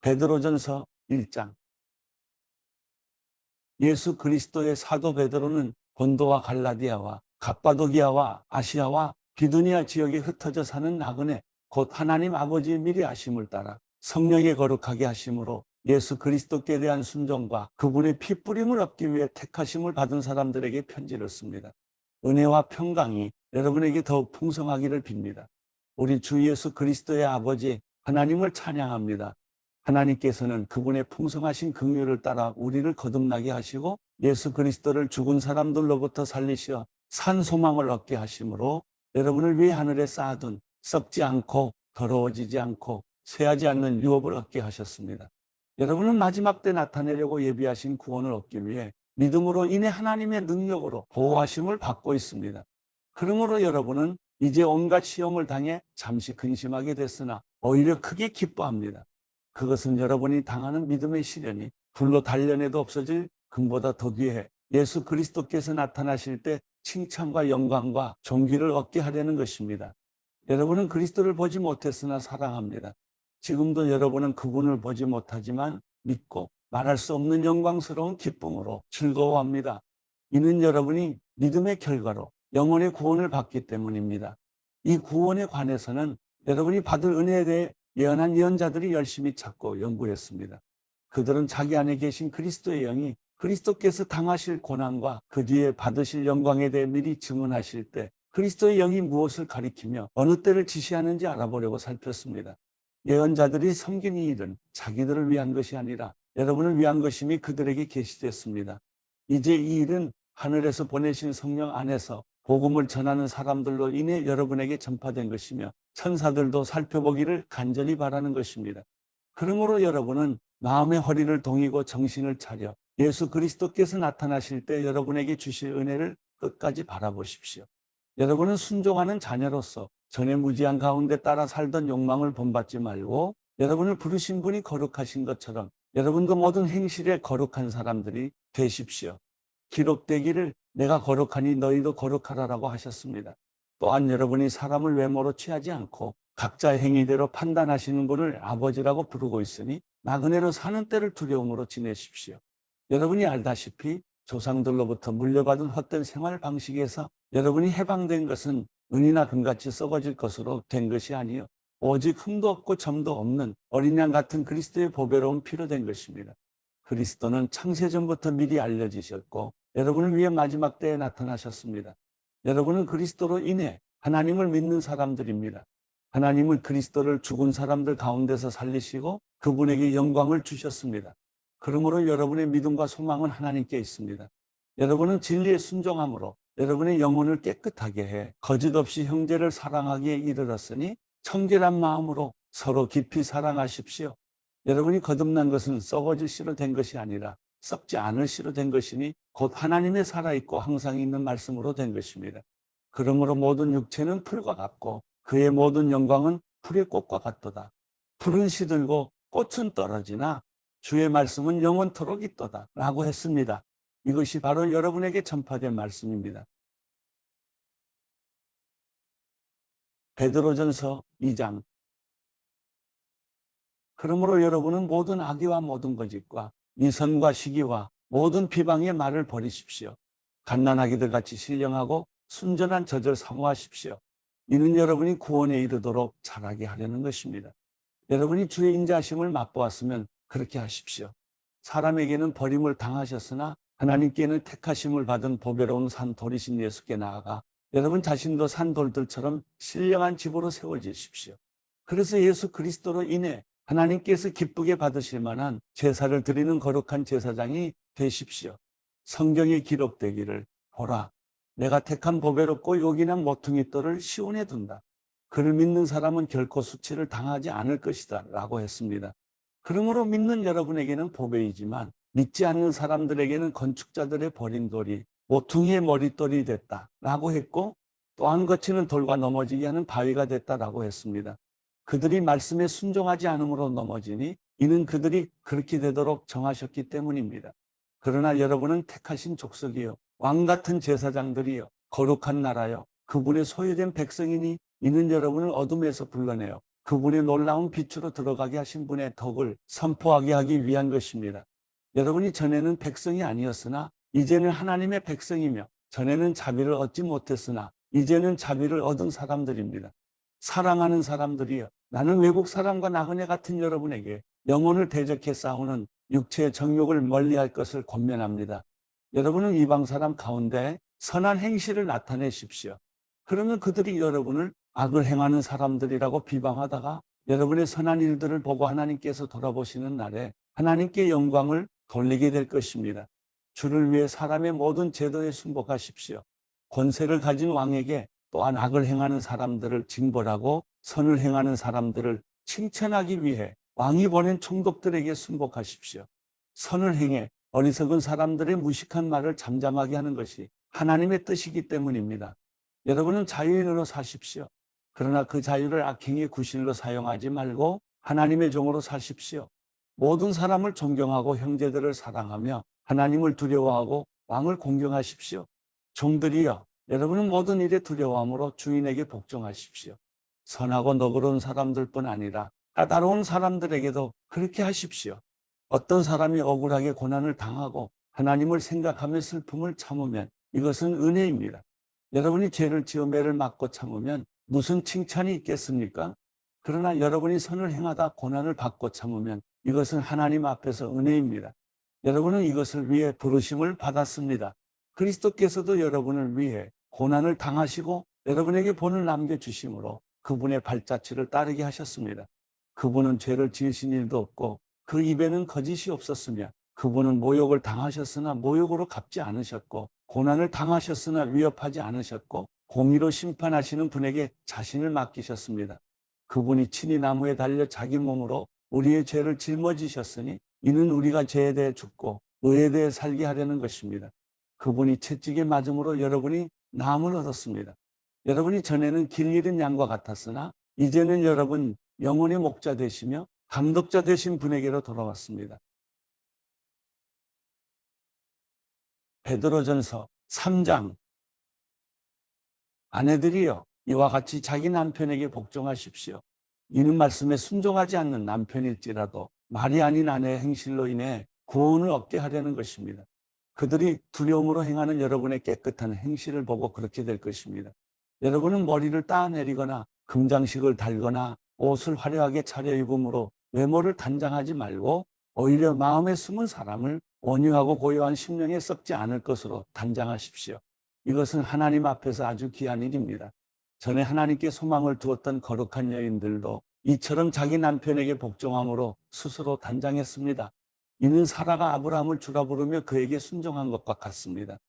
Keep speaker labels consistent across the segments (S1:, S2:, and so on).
S1: 베드로전서 1장. 예수 그리스도의 사도 베드로는 본도와 갈라디아와 갑바도기아와 아시아와 비두니아 지역에 흩어져 사는 나그네 곧 하나님 아버지의 미리 아심을 따라 성령의 거룩하게 하심으로 예수 그리스도께 대한 순종과 그분의 피뿌림을 얻기 위해 택하심을 받은 사람들에게 편지를 씁니다. 은혜와 평강이 여러분에게 더욱 풍성하기를 빕니다. 우리 주 예수 그리스도의 아버지 하나님을 찬양합니다. 하나님께서는 그분의 풍성하신 긍휼을 따라 우리를 거듭나게 하시고 예수 그리스도를 죽은 사람들로부터 살리시어 산 소망을 얻게 하심으로 여러분을 위해 하늘에 쌓아둔 썩지 않고 더러워지지 않고 쇠하지 않는 유업을 얻게 하셨습니다. 여러분은 마지막 때 나타내려고 예비하신 구원을 얻기 위해 믿음으로 인해 하나님의 능력으로 보호하심을 받고 있습니다. 그러므로 여러분은 이제 온갖 시험을 당해 잠시 근심하게 됐으나 오히려 크게 기뻐합니다. 그것은 여러분이 당하는 믿음의 시련이 불로 단련해도 없어질 금보다 더 귀해 예수 그리스도께서 나타나실 때 칭찬과 영광과 존귀를 얻게 하려는 것입니다. 여러분은 그리스도를 보지 못했으나 사랑합니다. 지금도 여러분은 그분을 보지 못하지만 믿고 말할 수 없는 영광스러운 기쁨으로 즐거워합니다. 이는 여러분이 믿음의 결과로 영혼의 구원을 받기 때문입니다. 이 구원에 관해서는 여러분이 받을 은혜에 대해 예언한 예언자들이 열심히 찾고 연구했습니다. 그들은 자기 안에 계신 그리스도의 영이 그리스도께서 당하실 고난과 그 뒤에 받으실 영광에 대해 미리 증언하실 때 그리스도의 영이 무엇을 가리키며 어느 때를 지시하는지 알아보려고 살폈습니다. 예언자들이 섬긴 이 일은 자기들을 위한 것이 아니라 여러분을 위한 것임이 그들에게 계시됐습니다. 이제 이 일은 하늘에서 보내신 성령 안에서 복음을 전하는 사람들로 인해 여러분에게 전파된 것이며 천사들도 살펴보기를 간절히 바라는 것입니다. 그러므로 여러분은 마음의 허리를 동이고 정신을 차려 예수 그리스도께서 나타나실 때 여러분에게 주실 은혜를 끝까지 바라보십시오. 여러분은 순종하는 자녀로서 전에 무지한 가운데 따라 살던 욕망을 본받지 말고 여러분을 부르신 분이 거룩하신 것처럼 여러분도 모든 행실에 거룩한 사람들이 되십시오. 기록되기를 내가 거룩하니 너희도 거룩하라라고 하셨습니다. 또한 여러분이 사람을 외모로 취하지 않고 각자의 행위대로 판단하시는 분을 아버지라고 부르고 있으니 나그네로 사는 때를 두려움으로 지내십시오. 여러분이 알다시피 조상들로부터 물려받은 헛된 생활 방식에서 여러분이 해방된 것은 은이나 금같이 썩어질 것으로 된 것이 아니요 오직 흠도 없고 점도 없는 어린 양 같은 그리스도의 보배로운 피로 된 것입니다. 그리스도는 창세전부터 미리 알려지셨고 여러분을 위해 마지막 때에 나타나셨습니다. 여러분은 그리스도로 인해 하나님을 믿는 사람들입니다. 하나님은 그리스도를 죽은 사람들 가운데서 살리시고 그분에게 영광을 주셨습니다. 그러므로 여러분의 믿음과 소망은 하나님께 있습니다. 여러분은 진리에 순종함으로 여러분의 영혼을 깨끗하게 해 거짓 없이 형제를 사랑하기에 이르렀으니 청결한 마음으로 서로 깊이 사랑하십시오. 여러분이 거듭난 것은 썩어질 씨로 된 것이 아니라 썩지 않을 씨로 된 것이니 곧 하나님의 살아있고 항상 있는 말씀으로 된 것입니다. 그러므로 모든 육체는 풀과 같고 그의 모든 영광은 풀의 꽃과 같도다. 풀은 시들고 꽃은 떨어지나 주의 말씀은 영원토록 있도다 라고 했습니다. 이것이 바로 여러분에게 전파된 말씀입니다. 베드로전서 2장. 그러므로 여러분은 모든 악의와 모든 거짓과 이선과 시기와 모든 비방의 말을 버리십시오. 갓난아기들 같이 신령하고 순전한 젖을 사모하십시오. 이는 여러분이 구원에 이르도록 자라게 하려는 것입니다. 여러분이 주의 인자하심을 맛보았으면 그렇게 하십시오. 사람에게는 버림을 당하셨으나 하나님께는 택하심을 받은 보배로운 산 돌이신 예수께 나아가 여러분 자신도 산 돌들처럼 신령한 집으로 세워지십시오. 그래서 예수 그리스도로 인해 하나님께서 기쁘게 받으실 만한 제사를 드리는 거룩한 제사장이 되십시오. 성경에 기록되기를 보라, 내가 택한 보배롭고 요긴한 모퉁이 돌을 시온에 둔다. 그를 믿는 사람은 결코 수치를 당하지 않을 것이다 라고 했습니다. 그러므로 믿는 여러분에게는 보배이지만 믿지 않는 사람들에게는 건축자들의 버린 돌이 모퉁이의 머릿돌이 됐다 라고 했고 또한 거치는 돌과 넘어지게 하는 바위가 됐다라고 했습니다. 그들이 말씀에 순종하지 않음으로 넘어지니 이는 그들이 그렇게 되도록 정하셨기 때문입니다. 그러나 여러분은 택하신 족속이요 왕같은 제사장들이요 거룩한 나라요 그분의 소유된 백성이니 이는 여러분을 어둠에서 불러내어 그분의 놀라운 빛으로 들어가게 하신 분의 덕을 선포하게 하기 위한 것입니다. 여러분이 전에는 백성이 아니었으나 이제는 하나님의 백성이며, 전에는 자비를 얻지 못했으나 이제는 자비를 얻은 사람들입니다. 사랑하는 사람들이여, 나는 외국 사람과 나그네 같은 여러분에게 영혼을 대적해 싸우는 육체의 정욕을 멀리할 것을 권면합니다. 여러분은 이방 사람 가운데 선한 행실을 나타내십시오. 그러면 그들이 여러분을 악을 행하는 사람들이라고 비방하다가 여러분의 선한 일들을 보고 하나님께서 돌아보시는 날에 하나님께 영광을 돌리게 될 것입니다. 주를 위해 사람의 모든 제도에 순복하십시오. 권세를 가진 왕에게 또한 악을 행하는 사람들을 징벌하고 선을 행하는 사람들을 칭찬하기 위해 왕이 보낸 총독들에게 순복하십시오. 선을 행해 어리석은 사람들의 무식한 말을 잠잠하게 하는 것이 하나님의 뜻이기 때문입니다. 여러분은 자유인으로 사십시오. 그러나 그 자유를 악행의 구실로 사용하지 말고 하나님의 종으로 사십시오. 모든 사람을 존경하고 형제들을 사랑하며 하나님을 두려워하고 왕을 공경하십시오. 종들이여, 여러분은 모든 일에 두려워함으로 주인에게 복종하십시오. 선하고 너그러운 사람들뿐 아니라 까다로운 사람들에게도 그렇게 하십시오. 어떤 사람이 억울하게 고난을 당하고 하나님을 생각하며 슬픔을 참으면 이것은 은혜입니다. 여러분이 죄를 지어 매를 맞고 참으면 무슨 칭찬이 있겠습니까? 그러나 여러분이 선을 행하다 고난을 받고 참으면 이것은 하나님 앞에서 은혜입니다. 여러분은 이것을 위해 부르심을 받았습니다. 그리스도께서도 여러분을 위해 고난을 당하시고 여러분에게 본을 남겨주심으로 그분의 발자취를 따르게 하셨습니다. 그분은 죄를 지으신 일도 없고 그 입에는 거짓이 없었으며, 그분은 모욕을 당하셨으나 모욕으로 갚지 않으셨고, 고난을 당하셨으나 위협하지 않으셨고, 공의로 심판하시는 분에게 자신을 맡기셨습니다. 그분이 친히 나무에 달려 자기 몸으로 우리의 죄를 짊어지셨으니 이는 우리가 죄에 대해 죽고 의에 대해 살게 하려는 것입니다. 그분이 채찍에 맞음으로 여러분이 나음을 얻었습니다. 여러분이 전에는 길 잃은 양과 같았으나 이제는 여러분 영혼의 목자 되시며 감독자 되신 분에게로 돌아왔습니다. 베드로전서 3장. 아내들이여, 이와 같이 자기 남편에게 복종하십시오. 이는 말씀에 순종하지 않는 남편일지라도 말이 아닌 아내의 행실로 인해 구원을 얻게 하려는 것입니다. 그들이 두려움으로 행하는 여러분의 깨끗한 행실을 보고 그렇게 될 것입니다. 여러분은 머리를 따내리거나 금장식을 달거나 옷을 화려하게 차려입음으로 외모를 단장하지 말고 오히려 마음에 숨은 사람을 온유하고 고요한 심령에 썩지 않을 것으로 단장하십시오. 이것은 하나님 앞에서 아주 귀한 일입니다. 전에 하나님께 소망을 두었던 거룩한 여인들도 이처럼 자기 남편에게 복종함으로 스스로 단장했습니다. 이는 사라가 아브라함을 주라 부르며 그에게 순종한 것과 같습니다.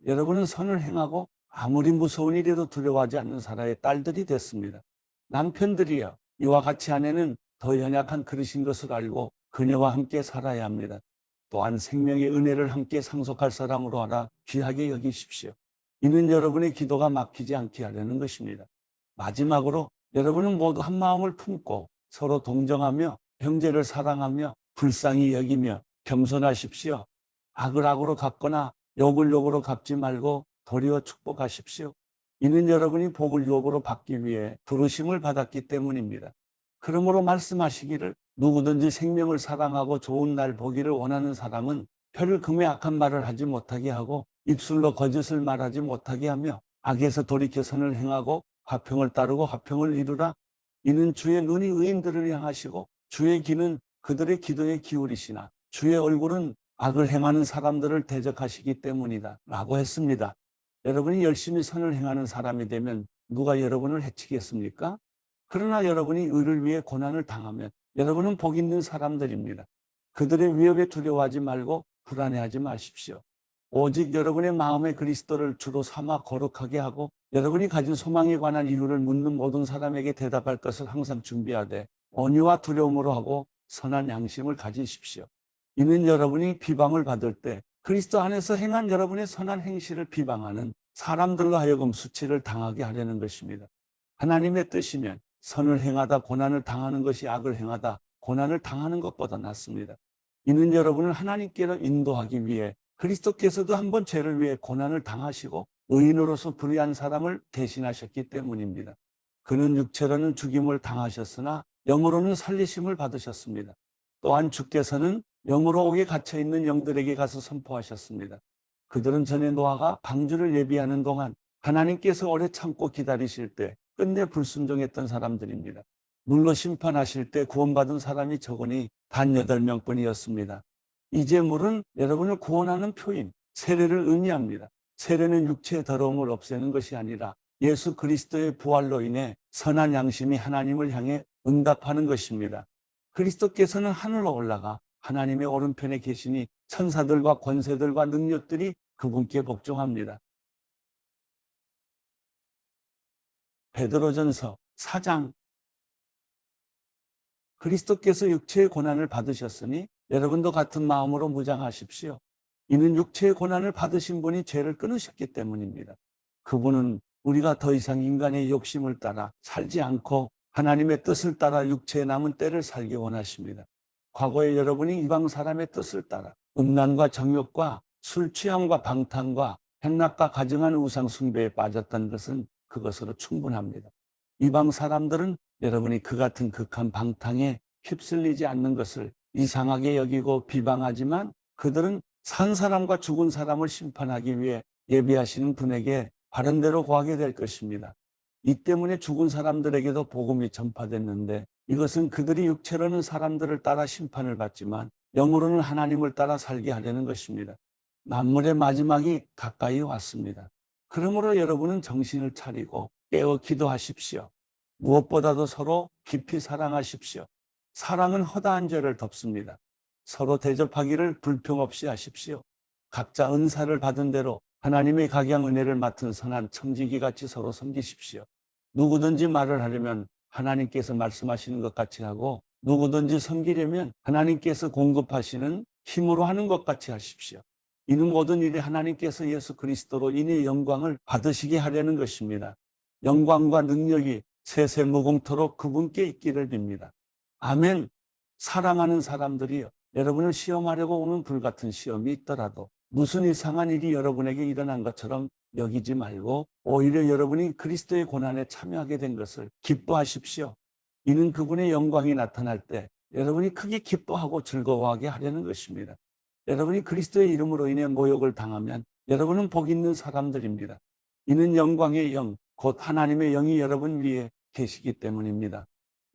S1: 여러분은 선을 행하고 아무리 무서운 일에도 두려워하지 않는 사라의 딸들이 됐습니다. 남편들이여, 이와 같이 아내는 더 연약한 그릇인 것을 알고 그녀와 함께 살아야 합니다. 또한 생명의 은혜를 함께 상속할 사람으로 알아 귀하게 여기십시오. 이는 여러분의 기도가 막히지 않게 하려는 것입니다. 마지막으로 여러분은 모두 한 마음을 품고 서로 동정하며 형제를 사랑하며 불쌍히 여기며 겸손하십시오. 악을 악으로 갚거나 욕을 욕으로 갚지 말고 도리어 축복하십시오. 이는 여러분이 복을 유업으로 받기 위해 부르심을 받았기 때문입니다. 그러므로 말씀하시기를 누구든지 생명을 사랑하고 좋은 날 보기를 원하는 사람은 혀를 금해 악한 말을 하지 못하게 하고 입술로 거짓을 말하지 못하게 하며 악에서 돌이켜 선을 행하고 화평을 따르고 화평을 이루라. 이는 주의 눈이 의인들을 향하시고 주의 귀는 그들의 기도에 기울이시나 주의 얼굴은 악을 행하는 사람들을 대적하시기 때문이다 라고 했습니다. 여러분이 열심히 선을 행하는 사람이 되면 누가 여러분을 해치겠습니까? 그러나 여러분이 의를 위해 고난을 당하면 여러분은 복 있는 사람들입니다. 그들의 위협에 두려워하지 말고 불안해하지 마십시오. 오직 여러분의 마음에 그리스도를 주로 삼아 거룩하게 하고 여러분이 가진 소망에 관한 이유를 묻는 모든 사람에게 대답할 것을 항상 준비하되 온유와 두려움으로 하고 선한 양심을 가지십시오. 이는 여러분이 비방을 받을 때 그리스도 안에서 행한 여러분의 선한 행실을 비방하는 사람들로 하여금 수치를 당하게 하려는 것입니다. 하나님의 뜻이면 선을 행하다 고난을 당하는 것이 악을 행하다 고난을 당하는 것보다 낫습니다. 이는 여러분을 하나님께로 인도하기 위해 그리스도께서도 한번 죄를 위해 고난을 당하시고 의인으로서 불의한 사람을 대신하셨기 때문입니다. 그는 육체로는 죽임을 당하셨으나 영으로는 살리심을 받으셨습니다. 또한 주께서는 영으로 옥에 갇혀있는 영들에게 가서 선포하셨습니다. 그들은 전에 노아가 방주를 예비하는 동안 하나님께서 오래 참고 기다리실 때 끝내 불순종했던 사람들입니다. 물로 심판하실 때 구원받은 사람이 적으니 단 8명뿐이었습니다. 이제 물은 여러분을 구원하는 표인 세례를 의미합니다. 세례는 육체의 더러움을 없애는 것이 아니라 예수 그리스도의 부활로 인해 선한 양심이 하나님을 향해 응답하는 것입니다. 그리스도께서는 하늘로 올라가 하나님의 오른편에 계시니 천사들과 권세들과 능력들이 그분께 복종합니다. 베드로전서 4장. 그리스도께서 육체의 고난을 받으셨으니 여러분도 같은 마음으로 무장하십시오. 이는 육체의 고난을 받으신 분이 죄를 끊으셨기 때문입니다. 그분은 우리가 더 이상 인간의 욕심을 따라 살지 않고 하나님의 뜻을 따라 육체에 남은 때를 살기 원하십니다. 과거에 여러분이 이방 사람의 뜻을 따라 음란과 정욕과 술 취함과 방탕과 행락과 가증한 우상 숭배에 빠졌던 것은 그것으로 충분합니다. 이방 사람들은 여러분이 그 같은 극한 방탕에 휩쓸리지 않는 것을 이상하게 여기고 비방하지만 그들은 산 사람과 죽은 사람을 심판하기 위해 예비하시는 분에게 바른 대로 구하게 될 것입니다. 이 때문에 죽은 사람들에게도 복음이 전파됐는데 이것은 그들이 육체로는 사람들을 따라 심판을 받지만 영으로는 하나님을 따라 살게 하려는 것입니다. 만물의 마지막이 가까이 왔습니다. 그러므로 여러분은 정신을 차리고 깨어 기도하십시오. 무엇보다도 서로 깊이 사랑하십시오. 사랑은 허다한 죄를 덮습니다. 서로 대접하기를 불평 없이 하십시오. 각자 은사를 받은 대로 하나님의 각양 은혜를 맡은 선한 청지기같이 서로 섬기십시오. 누구든지 말을 하려면 하나님께서 말씀하시는 것 같이 하고 누구든지 섬기려면 하나님께서 공급하시는 힘으로 하는 것 같이 하십시오. 이는 모든 일에 하나님께서 예수 그리스도로 인해 영광을 받으시게 하려는 것입니다. 영광과 능력이 세세무궁토록 그분께 있기를 빕니다. 아멘. 사랑하는 사람들이여, 여러분을 시험하려고 오는 불같은 시험이 있더라도 무슨 이상한 일이 여러분에게 일어난 것처럼 여기지 말고 오히려 여러분이 그리스도의 고난에 참여하게 된 것을 기뻐하십시오. 이는 그분의 영광이 나타날 때 여러분이 크게 기뻐하고 즐거워하게 하려는 것입니다. 여러분이 그리스도의 이름으로 인해 모욕을 당하면 여러분은 복 있는 사람들입니다. 이는 영광의 영, 곧 하나님의 영이 여러분 위에 계시기 때문입니다.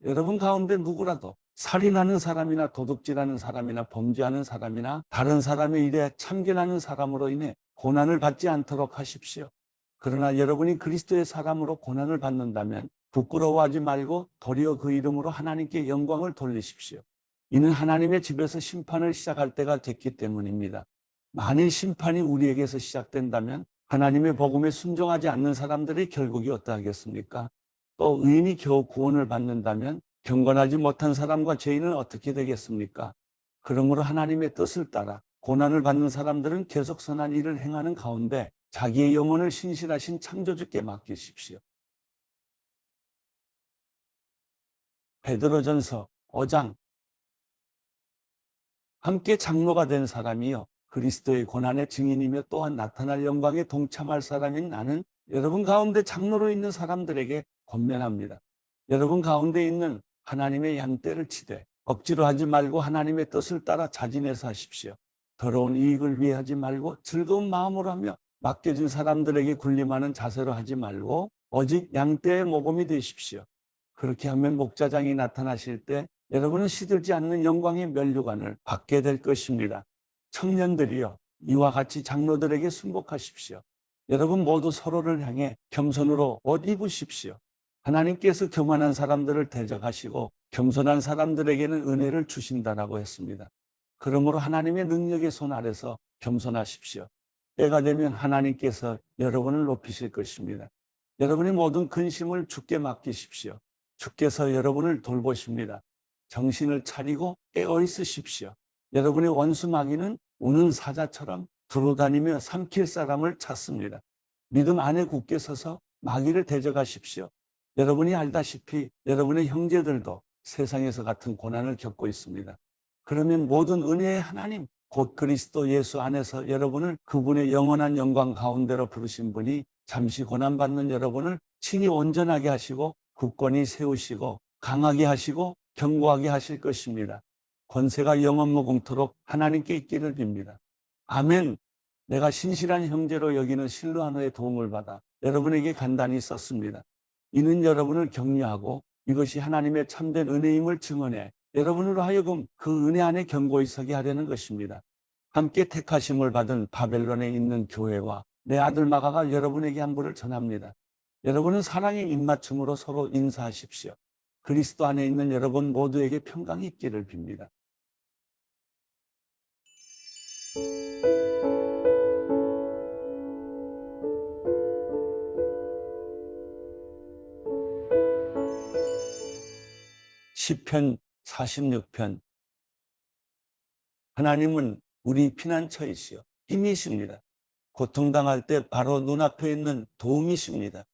S1: 여러분 가운데 누구라도 살인하는 사람이나 도둑질하는 사람이나 범죄하는 사람이나 다른 사람의 일에 참견하는 사람으로 인해 고난을 받지 않도록 하십시오. 그러나 여러분이 그리스도의 사람으로 고난을 받는다면 부끄러워하지 말고 도리어 그 이름으로 하나님께 영광을 돌리십시오. 이는 하나님의 집에서 심판을 시작할 때가 됐기 때문입니다. 만일 심판이 우리에게서 시작된다면 하나님의 복음에 순종하지 않는 사람들의 결국이 어떠하겠습니까? 또 의인이 겨우 구원을 받는다면 경건하지 못한 사람과 죄인은 어떻게 되겠습니까? 그러므로 하나님의 뜻을 따라 고난을 받는 사람들은 계속 선한 일을 행하는 가운데 자기의 영혼을 신실하신 창조주께 맡기십시오. 베드로전서 5장. 함께 장로가 된 사람이요 그리스도의 고난의 증인이며 또한 나타날 영광에 동참할 사람인 나는 여러분 가운데 장로로 있는 사람들에게 권면합니다. 여러분 가운데 있는 하나님의 양떼를 치되 억지로 하지 말고 하나님의 뜻을 따라 자진해서 하십시오. 더러운 이익을 위해 하지 말고 즐거운 마음으로 하며 맡겨진 사람들에게 군림하는 자세로 하지 말고 오직 양떼의 모범이 되십시오. 그렇게 하면 목자장이 나타나실 때 여러분은 시들지 않는 영광의 면류관을 받게 될 것입니다. 청년들이여, 이와 같이 장로들에게 순복하십시오. 여러분 모두 서로를 향해 겸손으로 옷 입으십시오. 하나님께서 교만한 사람들을 대적하시고 겸손한 사람들에게는 은혜를 주신다라고 했습니다. 그러므로 하나님의 능력의 손 아래서 겸손하십시오. 때가 되면 하나님께서 여러분을 높이실 것입니다. 여러분의 모든 근심을 주께 맡기십시오. 주께서 여러분을 돌보십니다. 정신을 차리고 깨어 있으십시오. 여러분의 원수 마귀는 우는 사자처럼 두루다니며 삼킬 사람을 찾습니다. 믿음 안에 굳게 서서 마귀를 대적하십시오. 여러분이 알다시피 여러분의 형제들도 세상에서 같은 고난을 겪고 있습니다. 그러면 모든 은혜의 하나님, 곧 그리스도 예수 안에서 여러분을 그분의 영원한 영광 가운데로 부르신 분이 잠시 고난받는 여러분을 친히 온전하게 하시고 굳건히 세우시고 강하게 하시고 견고하게 하실 것입니다. 권세가 영원무궁토록 하나님께 있기를 빕니다. 아멘. 내가 신실한 형제로 여기는 실로아노의 도움을 받아 여러분에게 간단히 썼습니다. 이는 여러분을 격려하고 이것이 하나님의 참된 은혜임을 증언해 여러분으로 하여금 그 은혜 안에 견고히 서게 하려는 것입니다. 함께 택하심을 받은 바벨론에 있는 교회와 내 아들 마가가 여러분에게 안부를 전합니다. 여러분은 사랑의 입맞춤으로 서로 인사하십시오. 그리스도 안에 있는 여러분 모두에게 평강이 있기를 빕니다. 시편 46편. 하나님은 우리 피난처이시요 힘이십니다. 고통당할 때 바로 눈앞에 있는 도움이십니다.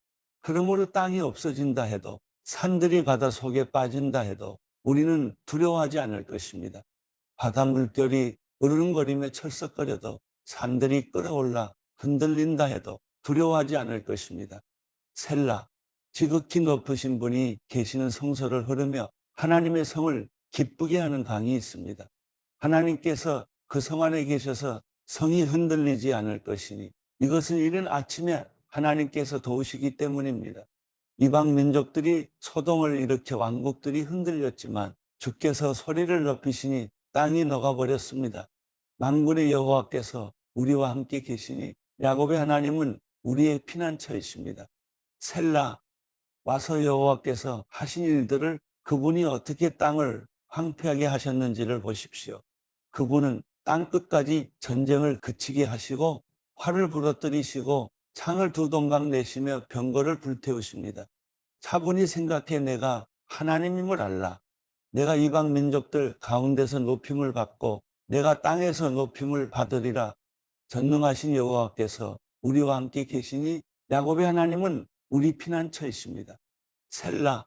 S1: 그러므로 땅이 없어진다 해도 산들이 바다 속에 빠진다 해도 우리는 두려워하지 않을 것입니다. 바다 물결이 으르렁거리며 철썩거려도 산들이 끌어올라 흔들린다 해도 두려워하지 않을 것입니다. 셀라. 지극히 높으신 분이 계시는 성소를 흐르며 하나님의 성을 기쁘게 하는 강이 있습니다. 하나님께서 그 성 안에 계셔서 성이 흔들리지 않을 것이니 이것은 이른 아침에 하나님께서 도우시기 때문입니다. 이방 민족들이 소동을 일으켜 왕국들이 흔들렸지만 주께서 소리를 높이시니 땅이 녹아버렸습니다. 만군의 여호와께서 우리와 함께 계시니 야곱의 하나님은 우리의 피난처이십니다. 셀라. 와서 여호와께서 하신 일들을, 그분이 어떻게 땅을 황폐하게 하셨는지를 보십시오. 그분은 땅 끝까지 전쟁을 그치게 하시고 활을 부러뜨리시고 창을 두 동강 내시며 병거를 불태우십니다. 차분히 생각해 내가 하나님임을 알라. 내가 이방 민족들 가운데서 높임을 받고 내가 땅에서 높임을 받으리라. 전능하신 여호와께서 우리와 함께 계시니 야곱의 하나님은 우리 피난처이십니다. 셀라.